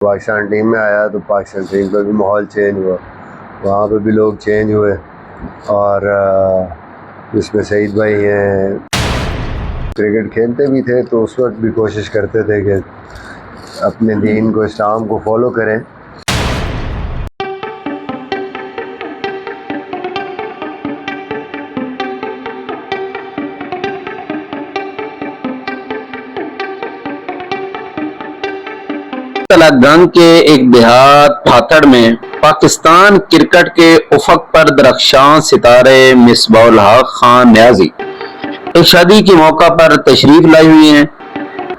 Pakistan team میں آیا تو پاکستان ٹیم کا بھی ماحول چینج ہوا، وہاں پہ بھی لوگ چینج ہوئے، اور اس میں سعید بھائی ہیں، کرکٹ کھیلتے بھی تھے تو اس وقت بھی کوشش کرتے تھے کہ اپنے دین کو، اسلام کو فالو کریں۔ گنگ کے ایک دیہات پھاتڑ میں پاکستان کرکٹ کے افق پر درخشاں ستارے مصباح الحق خان نیازی ایک شادی کے موقع پر تشریف لائی ہوئی ہیں۔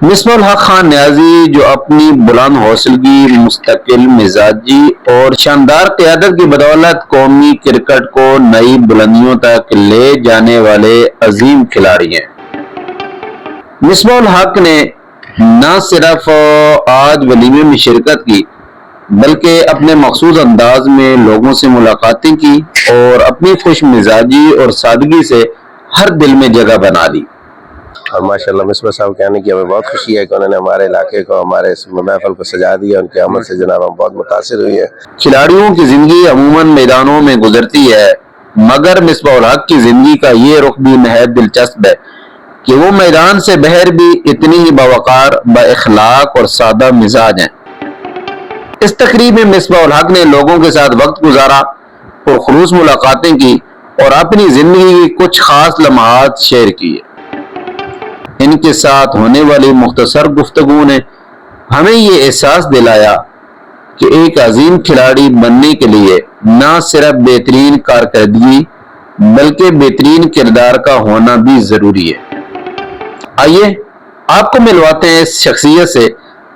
مصباح الحق خان نیازی جو اپنی بلند حوصلگی، مستقل مزاجی اور شاندار قیادت کی بدولت قومی کرکٹ کو نئی بلندیوں تک لے جانے والے عظیم کھلاڑی ہیں۔ مصباح الحق نے نہ صرف آج ولیمے میں شرکت کی بلکہ اپنے مخصوص انداز میں لوگوں سے ملاقاتیں کی اور اپنی خوش مزاجی اور سادگی سے ہر دل میں جگہ بنا دی۔ اور ماشاءاللہ مصباح صاحب کہنے کی ہمیں بہت خوشی ہے کہ انہوں نے ہمارے علاقے کو، ہمارے اس محفل کو سجا دیا، ان کے عمل سے جناب ہم بہت متاثر ہوئی ہیں۔ کھلاڑیوں کی زندگی عموماً میدانوں میں گزرتی ہے، مگر مصباح الحق کی زندگی کا یہ رخ بھی نہایت دلچسپ ہے کہ وہ میدان سے باہر بھی اتنی ہی باوقار، با اخلاق اور سادہ مزاج ہیں۔ اس تقریب میں مصباح الحق نے لوگوں کے ساتھ وقت گزارا اور خلوص ملاقاتیں کی اور اپنی زندگی کی کچھ خاص لمحات شیئر کیے۔ ان کے ساتھ ہونے والی مختصر گفتگو نے ہمیں یہ احساس دلایا کہ ایک عظیم کھلاڑی بننے کے لیے نہ صرف بہترین کارکردگی بلکہ بہترین کردار کا ہونا بھی ضروری ہے۔ آئیے آپ کو ملواتے ہیں اس شخصیت سے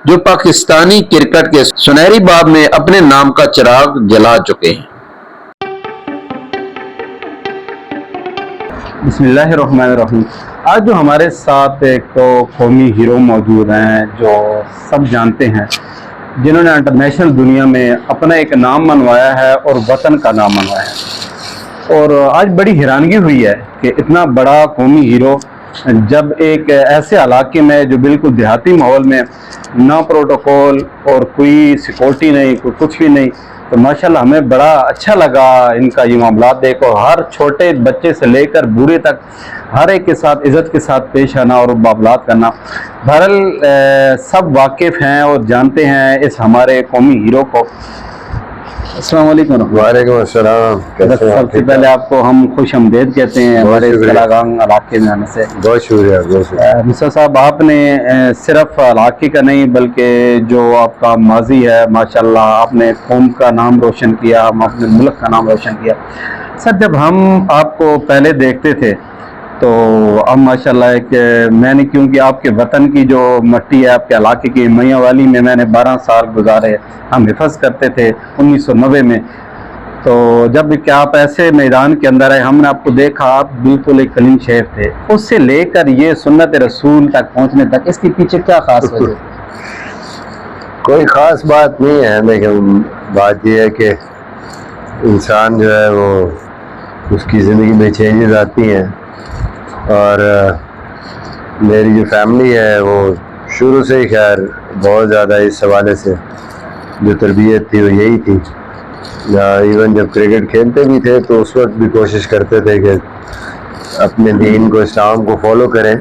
جو پاکستانی کرکٹ کے سنہری باب میں اپنے نام کا چراغ جلا چکے ہیں۔ بسم اللہ الرحمن الرحیم۔ آج جو ہمارے ساتھ ایک تو قومی ہیرو موجود ہیں جو سب جانتے ہیں، جنہوں نے انٹرنیشنل دنیا میں اپنا ایک نام منوایا ہے اور وطن کا نام منوایا ہے، اور آج بڑی حیرانگی ہوئی ہے کہ اتنا بڑا قومی ہیرو جب ایک ایسے علاقے میں جو بالکل دیہاتی ماحول میں نہ پروٹوکول اور کوئی سیکورٹی نہیں، کوئی کچھ بھی نہیں، تو ماشاءاللہ ہمیں بڑا اچھا لگا ان کا یہ معاملات دیکھو، ہر چھوٹے بچے سے لے کر بوڑھے تک ہر ایک کے ساتھ عزت کے ساتھ پیش آنا اور معاملات کرنا۔ بہرحال سب واقف ہیں اور جانتے ہیں اس ہمارے قومی ہیرو کو۔ السلام علیکم۔ وعلیکم السلام۔ سب سے پہلے آپ کو ہم خوش آمدید کہتے ہیں ہمارے گنگ علاقے میں آنے سے۔ بہت شکریہ، بہت شکریہ۔ مصباح صاحب، آپ نے صرف علاقے کا نہیں بلکہ جو آپ کا ماضی ہے، ماشاءاللہ آپ نے قوم کا نام روشن کیا، اپنے ملک کا نام روشن کیا۔ سر، جب ہم آپ کو پہلے دیکھتے تھے تو اب ماشاءاللہ ایک میں نے، کیونکہ آپ کے وطن کی جو مٹی ہے، آپ کے علاقے کی میاں والی میں نے 12 سال گزارے، ہم حفظ کرتے تھے 1990 میں، تو جب کہ آپ ایسے میدان کے اندر آئے، ہم نے آپ کو دیکھا، آپ بالکل ایک کلین شیف تھے۔ اس سے لے کر یہ سنت رسول تک پہنچنے تک اس کے پیچھے کیا خاص وجہ؟ کوئی خاص بات نہیں ہے، لیکن بات یہ ہے کہ انسان جو ہے وہ اس کی زندگی میں چینجز آتی ہیں، اور میری جو فیملی ہے وہ شروع سے ہی خیر بہت زیادہ اس حوالے سے جو تربیت تھی وہ یہی تھی۔ ایون جب کرکٹ کھیلتے بھی تھے تو اس وقت بھی کوشش کرتے تھے کہ اپنے دین کو، اسلام کو فالو کریں۔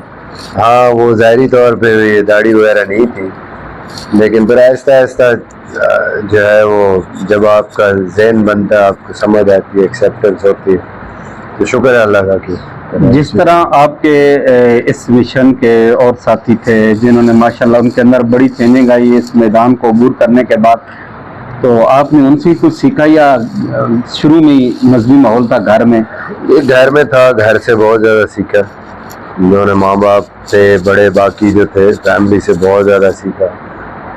ہاں، وہ ظاہری طور پہ یہ داڑھی وغیرہ نہیں تھی، لیکن پھر آہستہ آہستہ جو ہے وہ جب آپ کا ذہن بنتا ہے، آپ کو سمجھ آتی ہے، ایکسیپٹنس ہوتی ہے، تو شکر ہے اللہ کا کہ جس طرح آپ کے اس مشن کے اور ساتھی تھے جنہوں نے ماشاءاللہ ان کے اندر بڑی چینجنگ آئی اس میدان کو عبور کرنے کے بعد، تو آپ نے ان سے کچھ سیکھا یا شروع میں ہی مذہبی ماحول تھا گھر میں؟ یہ گھر میں تھا، گھر سے بہت زیادہ سیکھا، انہوں نے ماں باپ سے، بڑے باقی جو تھے فیملی سے بہت زیادہ سیکھا۔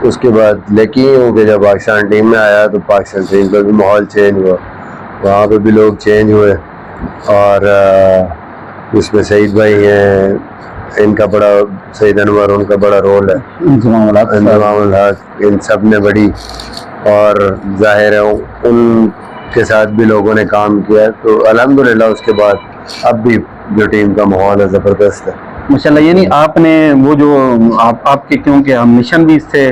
اس کے بعد لیکن یہ ہوں کہ جب پاکستان ٹیم میں آیا تو پاکستان ٹیم کا بھی ماحول چینج ہوا، وہاں پہ بھی لوگ چینج ہوئے، اور اس میں سعید بھائی ہیں، ان کا بڑا، سعید انور، ان کا بڑا رول ہے، انضمام الحق، ان سب نے بڑی، اور ظاہر ہے ان کے ساتھ بھی لوگوں نے کام کیا، تو الحمدللہ اس کے بعد اب بھی جو ٹیم کا ماحول ہے زبردست ہے ماشاءاللہ۔ یعنی آپ نے وہ جو آپ کے، کیونکہ ہم مشن بھی تھے